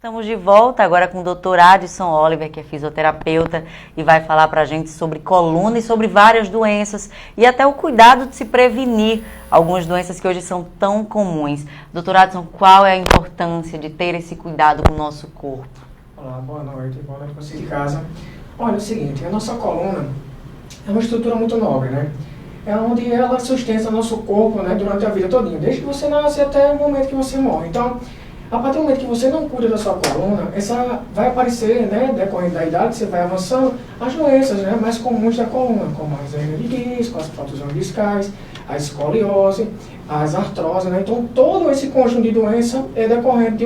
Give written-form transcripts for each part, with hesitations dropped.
Estamos de volta agora com o Dr. Adson Oliver, que é fisioterapeuta e vai falar para a gente sobre coluna e sobre várias doenças e até o cuidado de se prevenir algumas doenças que hoje são tão comuns. Dr. Adson, qual é a importância de ter esse cuidado com o nosso corpo? Olá, boa noite para você de casa. Olha, é o seguinte, a nossa coluna é uma estrutura muito nobre, né? É onde ela sustenta o nosso corpo, né, durante a vida todinha, desde que você nasce até o momento que você morre. Então, a partir do momento que você não cuida da sua coluna, essa vai aparecer, né, decorrente da idade, você vai avançando, as doenças, né, mais comuns da coluna, como as hernias de disco, as protusões discais, a escoliose, as artroses, né. Então, todo esse conjunto de doenças é decorrente de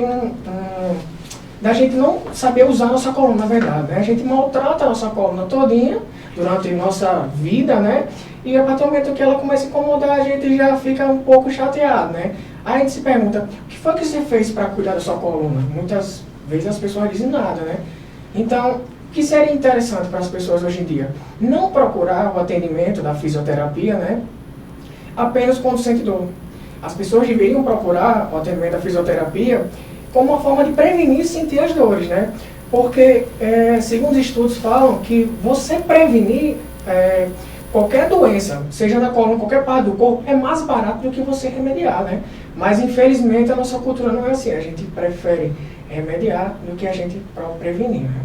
da gente não saber usar a nossa coluna, na verdade, né. A gente maltrata a nossa coluna todinha durante a nossa vida, né, e a partir do momento que ela começa a incomodar, a gente já fica um pouco chateado, né. Aí a gente se pergunta, o que foi que você fez para cuidar da sua coluna? Muitas vezes as pessoas dizem nada, né? Então, o que seria interessante para as pessoas hoje em dia? Não procurar o atendimento da fisioterapia, né? Apenas quando sente dor. As pessoas deveriam procurar o atendimento da fisioterapia como uma forma de prevenir e sentir as dores, né? Porque, segundo os estudos falam que você prevenir qualquer doença, seja da coluna, qualquer parte do corpo, é mais barato do que você remediar, né? Mas, infelizmente, a nossa cultura não é assim. A gente prefere remediar do que a gente prevenir, né?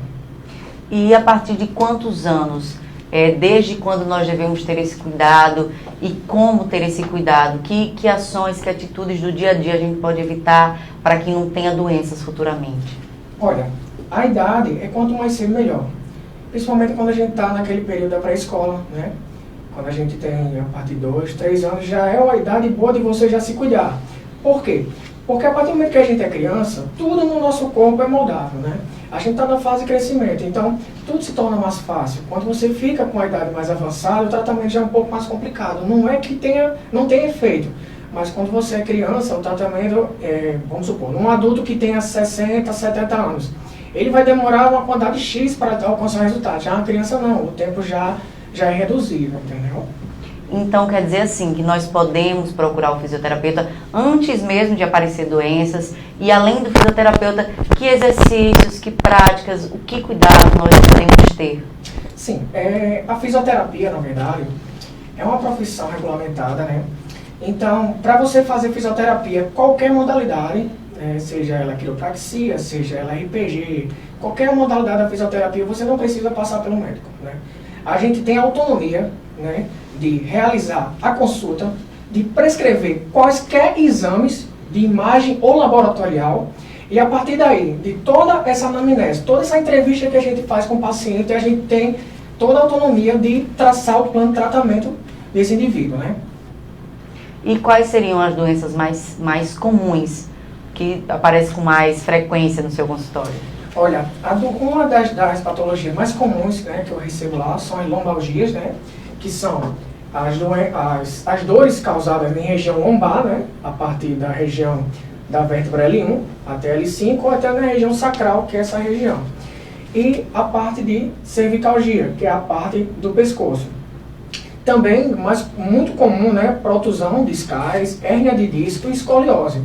E a partir de quantos anos, desde quando nós devemos ter esse cuidado e como ter esse cuidado? Que ações, que atitudes do dia a dia a gente pode evitar para que não tenha doenças futuramente? Olha, a idade é quanto mais cedo melhor. Principalmente quando a gente está naquele período da pré-escola, né? Quando a gente tem a partir de 2, 3 anos, já é uma idade boa de você já se cuidar. Por quê? Porque a partir do momento que a gente é criança, tudo no nosso corpo é moldável, né? A gente está na fase de crescimento, então tudo se torna mais fácil. Quando você fica com a idade mais avançada, o tratamento já é um pouco mais complicado. Não é que não tenha efeito, mas quando você é criança, o tratamento, vamos supor, um adulto que tenha 60, 70 anos, ele vai demorar uma quantidade X para alcançar o resultado. Já uma criança não, o tempo já é reduzido, entendeu? Então, quer dizer assim, que nós podemos procurar o fisioterapeuta antes mesmo de aparecer doenças e, além do fisioterapeuta, que exercícios, que práticas, o que cuidado nós devemos ter? Sim, a fisioterapia, na verdade, é uma profissão regulamentada, né? Então, para você fazer fisioterapia, qualquer modalidade, seja ela quiropraxia, seja ela RPG, qualquer modalidade da fisioterapia, você não precisa passar pelo médico, né? A gente tem autonomia, né, de realizar a consulta, de prescrever quaisquer exames de imagem ou laboratorial, e a partir daí, de toda essa anamnese, toda essa entrevista que a gente faz com o paciente, a gente tem toda a autonomia de traçar o plano de tratamento desse indivíduo, né? E quais seriam as doenças mais comuns, que aparecem com mais frequência no seu consultório? Olha, uma das patologias mais comuns, né, que eu recebo lá são as lombalgias, né, que são as dores causadas em região lombar, né, a partir da região da vértebra L1 até L5 ou até na região sacral, que é essa região. E a parte de cervicalgia, que é a parte do pescoço. Também, mas muito comum, né, protusão discais, hérnia de disco e escoliose.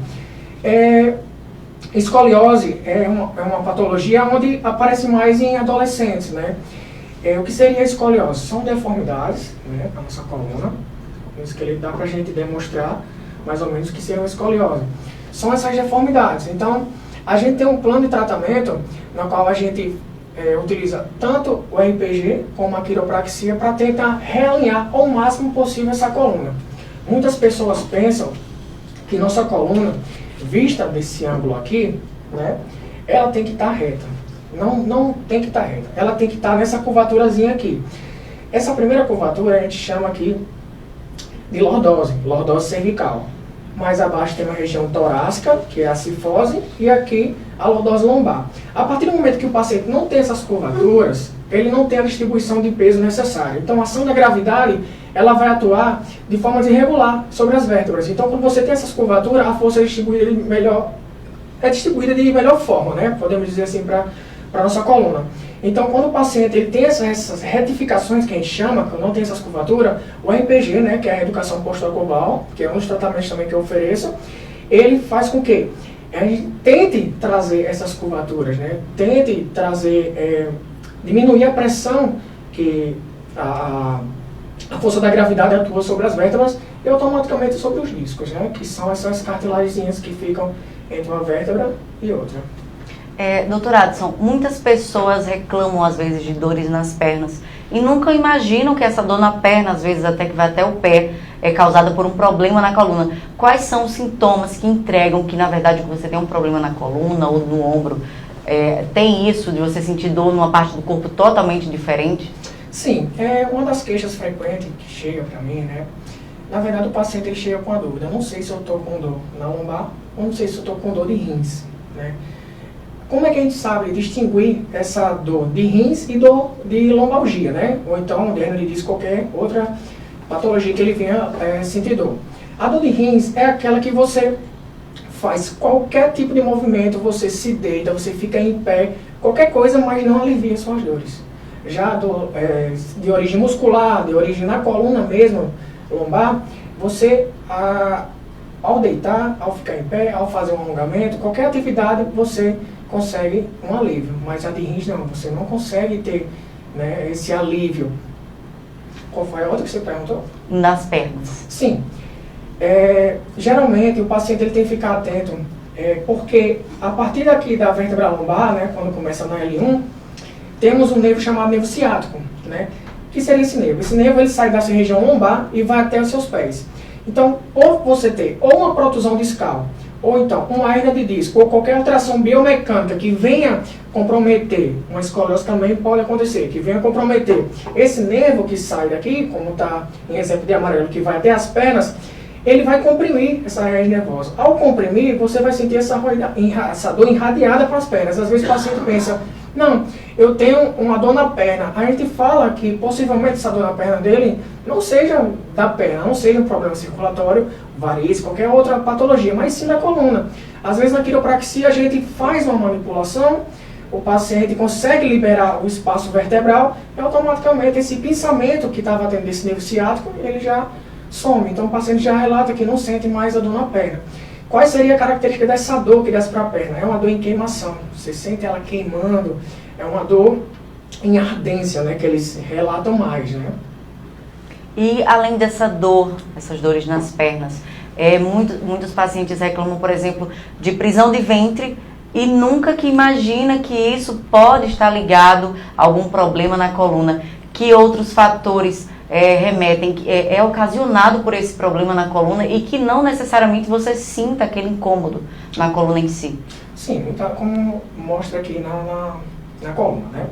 Escoliose é uma patologia onde aparece mais em adolescentes, né? O que seria a escoliose? São deformidades, né, na nossa coluna. No esqueleto dá pra gente demonstrar mais ou menos o que seria uma escoliose. São essas deformidades. Então, a gente tem um plano de tratamento no qual a gente utiliza tanto o RPG como a quiropraxia para tentar realinhar ao máximo possível essa coluna. Muitas pessoas pensam que nossa coluna, vista desse ângulo aqui, né, ela tem que estar reta. Não tem que estar reta. Ela tem que estar nessa curvaturazinha aqui. Essa primeira curvatura a gente chama aqui de lordose cervical. Mais abaixo tem uma região torácica, que é a cifose, e aqui a lordose lombar. A partir do momento que o paciente não tem essas curvaturas, ele não tem a distribuição de peso necessária. Então a ação da gravidade, ela vai atuar de forma irregular sobre as vértebras. Então quando você tem essas curvaturas, a força é distribuída de melhor forma, né? Podemos dizer assim, para a nossa coluna. Então, quando o paciente ele tem essas retificações que a gente chama, que não tem essas curvaturas, o RPG, né, que é a reeducação postural global, que é um dos tratamentos também que eu ofereço, ele faz com que a gente tente trazer essas curvaturas, né? Tente trazer, diminuir a pressão que a força da gravidade atua sobre as vértebras e automaticamente sobre os discos, né? Que são essas cartilagenzinhas que ficam entre uma vértebra e outra. Doutor Adson, muitas pessoas reclamam às vezes de dores nas pernas e nunca imaginam que essa dor na perna, às vezes até que vai até o pé, é causada por um problema na coluna. Quais são os sintomas que entregam que, na verdade, você tem um problema na coluna ou no ombro? Tem isso de você sentir dor numa parte do corpo totalmente diferente? Sim, uma das queixas frequentes que chega para mim, né? Na verdade, o paciente ele chega com a dúvida. Eu não sei se eu estou com dor na lombar ou não sei se eu estou com dor de rins, né? Como é que a gente sabe distinguir essa dor de rins e dor de lombalgia, né? Ou então, de hernia de disco, qualquer outra patologia que ele venha sentir dor. A dor de rins é aquela que você faz qualquer tipo de movimento, você se deita, você fica em pé, qualquer coisa, mas não alivia suas dores. Já a dor de origem muscular, de origem na coluna mesmo, lombar, você, ao deitar, ao ficar em pé, ao fazer um alongamento, qualquer atividade, você consegue um alívio. Mas a de rins não, você não consegue ter, né, esse alívio. Qual foi a outra que você perguntou? Nas pernas. Sim. Geralmente o paciente ele tem que ficar atento, porque a partir daqui da vértebra lombar, né, quando começa na L1, temos um nervo chamado nervo ciático, né? O que seria esse nervo? Esse nervo ele sai da sua região lombar e vai até os seus pés. Então, ou você ter ou uma protusão discal, ou então uma hernia de disco, ou qualquer alteração biomecânica que venha comprometer, uma escoliose também pode acontecer, que venha comprometer esse nervo que sai daqui, como está em exemplo de amarelo, que vai até as pernas, ele vai comprimir essa rede nervosa. Ao comprimir, você vai sentir essa dor irradiada para as pernas. Às vezes o paciente pensa, não, eu tenho uma dor na perna. A gente fala que possivelmente essa dor na perna dele não seja da perna, não seja um problema circulatório, varizes, qualquer outra patologia, mas sim da coluna. Às vezes na quiropraxia a gente faz uma manipulação, o paciente consegue liberar o espaço vertebral e automaticamente esse pinçamento que estava tendo desse nervo ciático, ele já some. Então o paciente já relata que não sente mais a dor na perna. Qual seria a característica dessa dor que desce para a perna? É uma dor em queimação. Você sente ela queimando, é uma dor em ardência, né, que eles relatam mais, né? E além dessa dor, essas dores nas pernas, muitos pacientes reclamam, por exemplo, de prisão de ventre e nunca que imagina que isso pode estar ligado a algum problema na coluna. Que outros fatores remetem, é ocasionado por esse problema na coluna e que não necessariamente você sinta aquele incômodo na coluna em si? Sim, então, como mostra aqui na coluna, né?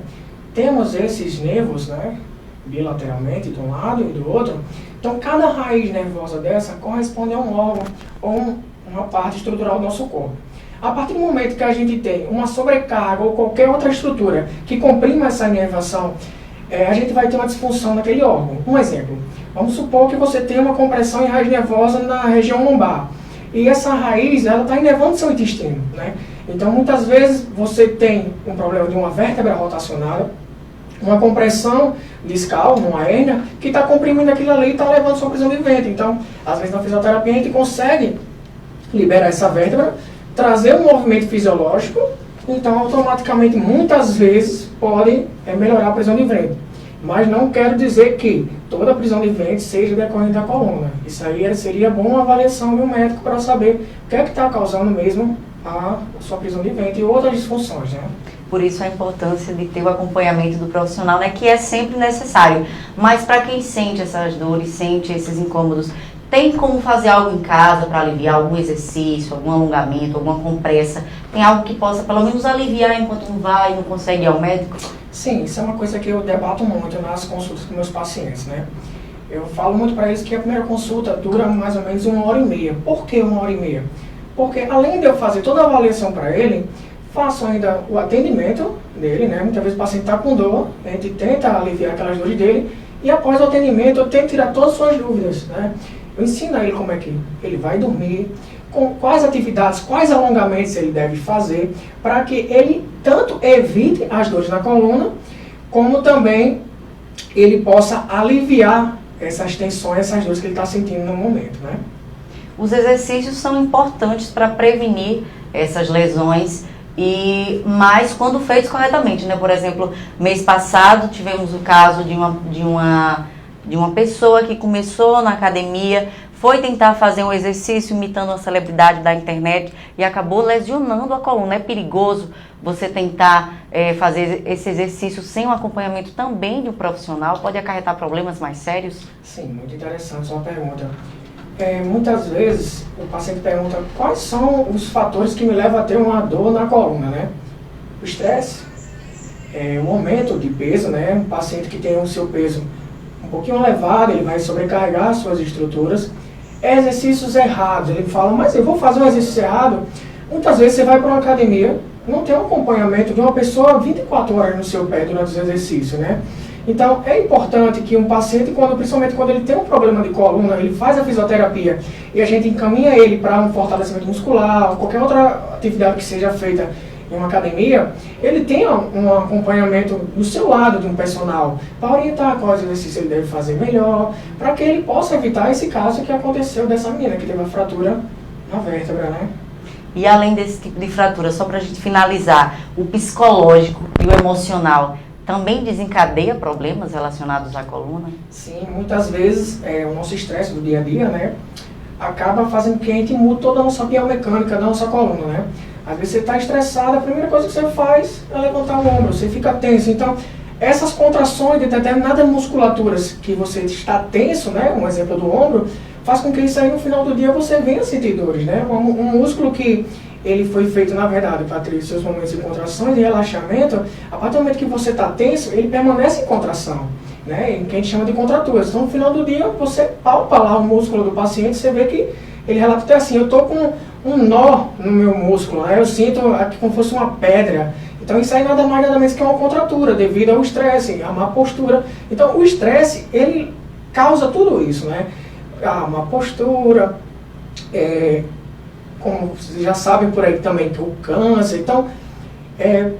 Temos esses nervos, né, bilateralmente, de um lado e do outro. Então, cada raiz nervosa dessa corresponde a um órgão ou uma parte estrutural do nosso corpo. A partir do momento que a gente tem uma sobrecarga ou qualquer outra estrutura que comprima essa inervação, a gente vai ter uma disfunção naquele órgão. Um exemplo, vamos supor que você tem uma compressão em raiz nervosa na região lombar. E essa raiz, ela está inervando seu intestino, né? Então, muitas vezes, você tem um problema de uma vértebra rotacionada, uma compressão discal, numa hérnia, que está comprimindo aquilo ali e está levando sua prisão de ventre. Então, às vezes, na fisioterapia, a gente consegue liberar essa vértebra, trazer um movimento fisiológico, então, automaticamente, muitas vezes, pode melhorar a prisão de ventre. Mas não quero dizer que toda prisão de ventre seja decorrente da coluna. Isso aí seria bom uma avaliação de um médico para saber o que é que está causando mesmo a sua prisão de ventre e outras disfunções, né? Por isso a importância de ter o acompanhamento do profissional, né, que é sempre necessário. Mas para quem sente essas dores, sente esses incômodos, tem como fazer algo em casa para aliviar algum exercício, algum alongamento, alguma compressa? Tem algo que possa pelo menos aliviar enquanto não vai, não consegue ir ao médico? Sim, isso é uma coisa que eu debato muito nas consultas com meus pacientes, né? Eu falo muito para eles que a primeira consulta dura mais ou menos 1h30. Por que 1h30? Porque além de eu fazer toda a avaliação para ele, faço ainda o atendimento dele, né? Muitas vezes o paciente está com dor, a gente tenta aliviar aquelas dores dele, e após o atendimento eu tento tirar todas as suas dúvidas, né? Eu ensino a ele como é que ele vai dormir, com quais atividades, quais alongamentos ele deve fazer, para que ele tanto evite as dores na coluna, como também ele possa aliviar essas tensões, essas dores que ele está sentindo no momento, né? os exercícios são importantes para prevenir essas lesões, mas quando feitos corretamente, né? Por exemplo, mês passado tivemos o caso de uma pessoa que começou na academia, foi tentar fazer um exercício imitando uma celebridade da internet e acabou lesionando a coluna. É perigoso você tentar fazer esse exercício sem um acompanhamento também de um profissional? Pode acarretar problemas mais sérios? Sim, muito interessante sua pergunta. Muitas vezes o paciente pergunta quais são os fatores que me levam a ter uma dor na coluna, né? O estresse, o aumento de peso, né? Um paciente que tem o seu peso um pouquinho elevado, ele vai sobrecarregar suas estruturas. Exercícios errados, ele fala, mas eu vou fazer um exercício errado? Muitas vezes você vai para uma academia, não tem um acompanhamento de uma pessoa 24 horas no seu pé durante os exercícios, né? Então, é importante que um paciente, principalmente quando ele tem um problema de coluna, ele faz a fisioterapia e a gente encaminha ele para um fortalecimento muscular, ou qualquer outra atividade que seja feita em uma academia, ele tenha um acompanhamento do seu lado de um personal para orientar quais exercícios ele deve fazer melhor, para que ele possa evitar esse caso que aconteceu dessa menina que teve a fratura na vértebra, né? E além desse tipo de fratura, só para a gente finalizar, o psicológico e o emocional também desencadeia problemas relacionados à coluna? Sim, muitas vezes o nosso estresse do dia a dia, né, acaba fazendo que a gente mude toda a nossa biomecânica da nossa coluna, né? Às vezes você está estressado, a primeira coisa que você faz é levantar o ombro, você fica tenso. Então, essas contrações de determinadas musculaturas que você está tenso, né, um exemplo do ombro, faz com que isso aí no final do dia você venha sentir dores, né? Um músculo que ele foi feito, na verdade, para ter seus momentos de contração e de relaxamento, a partir do momento que você está tenso, ele permanece em contração, né? Que a gente chama de contraturas. Então, no final do dia, você palpa lá o músculo do paciente, você vê que ele relata até assim, eu estou com um nó no meu músculo, né? Eu sinto aqui como se fosse uma pedra. Então, isso aí nada mais nada menos que uma contratura, devido ao estresse, a má postura. Então, o estresse, ele causa tudo isso, né? A má postura, como vocês já sabem por aí também, que o câncer. Então,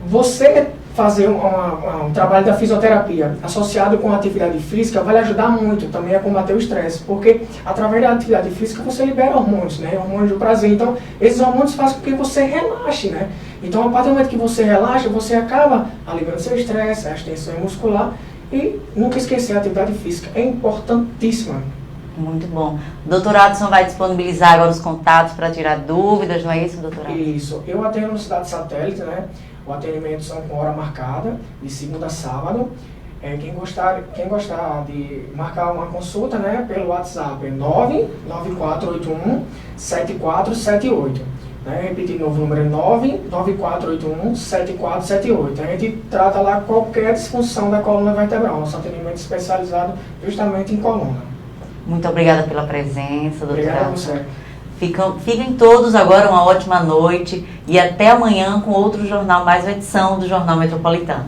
você fazer um trabalho da fisioterapia associado com a atividade física vai lhe ajudar muito também a combater o estresse, porque através da atividade física você libera hormônios, né? Hormônios do prazer. Então, esses hormônios fazem com que você relaxe, né? Então, a partir do momento que você relaxa, você acaba aliviando seu estresse, a tensão muscular e nunca esquecer a atividade física. É importantíssima. Muito bom. O Dr. Adson vai disponibilizar agora os contatos para tirar dúvidas, não é isso, doutor? Isso. Eu atendo no Cidade Satélite, né? O atendimento são com hora marcada, de segunda a sábado. Quem gostar de marcar uma consulta, né, pelo WhatsApp é 99481-7478. Né? Repetir de novo, o número é 99481-7478. A gente trata lá qualquer disfunção da coluna vertebral. Nosso atendimento especializado justamente em coluna. Muito obrigada pela presença, doutor. Obrigado a você. Fiquem todos agora uma ótima noite e até amanhã com outro jornal, mais uma edição do Jornal Metropolitano.